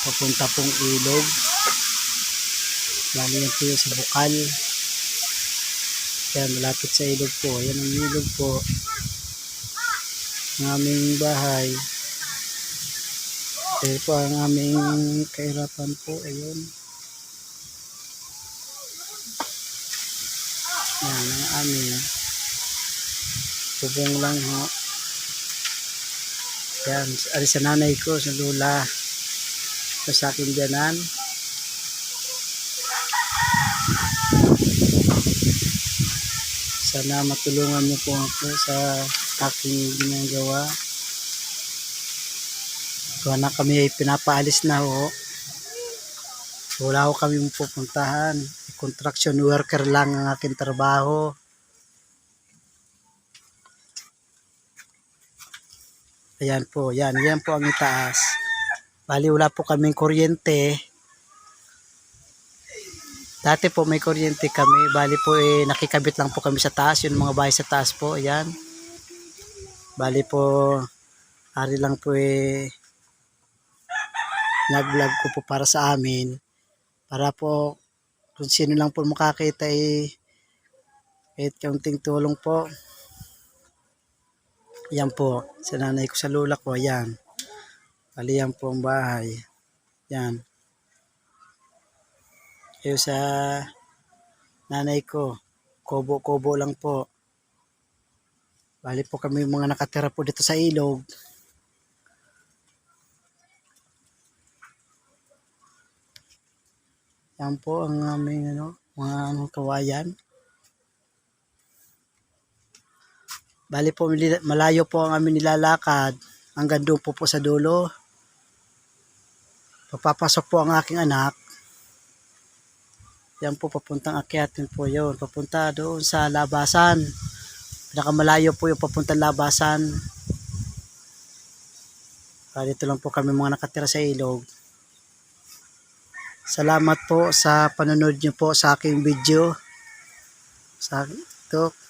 papunta pong ilog. Lalo yan po yung sa Bukal. Yan, malapit sa ilog po. Yan ang ilog po ng aming bahay. Ito po ang aming kahirapan po. Ayun. Yan ang aming bubong lang ho. Yan, ari sa nanay ko, sa lula. Ito sa akin diyanan. Sana matulungan niyo po ako sa aking ginagawa. Kung na kami ay pinapaalis na ho. Wala ko kami pupuntahan. Construction worker lang ang aking trabaho. Ayan po, yan po ang itaas. Bali wala po kaming kuryente. Dati po may kuryente kami, bali po nakikabit lang po kami sa taas, yung mga bahay sa taas po, ayan. Bali po, ari lang po nag-vlog ko po para sa amin. Para po, kung sino lang po makakita kahit kaunting tulong po. Ayan po, sa nanay ko sa lula ko, ayan. Bali yan po ang bahay. Ayan. Yung sa nanay ko, kubo-kubo lang po. Bali po kami mga nakatira po dito sa ilog. Yan po ang aming mga kawayan. Bali po malayo po ang aming nilalakad. Hanggang doon po sa dulo. Papapasok po ang aking anak. Yan po papuntang akyatin po yun. Papunta doon sa labasan. Pinakamalayo po yung papuntang labasan. Dito lang po kami mga nakatira sa ilog. Salamat po sa panonood niyo po sa aking video. Sa ito.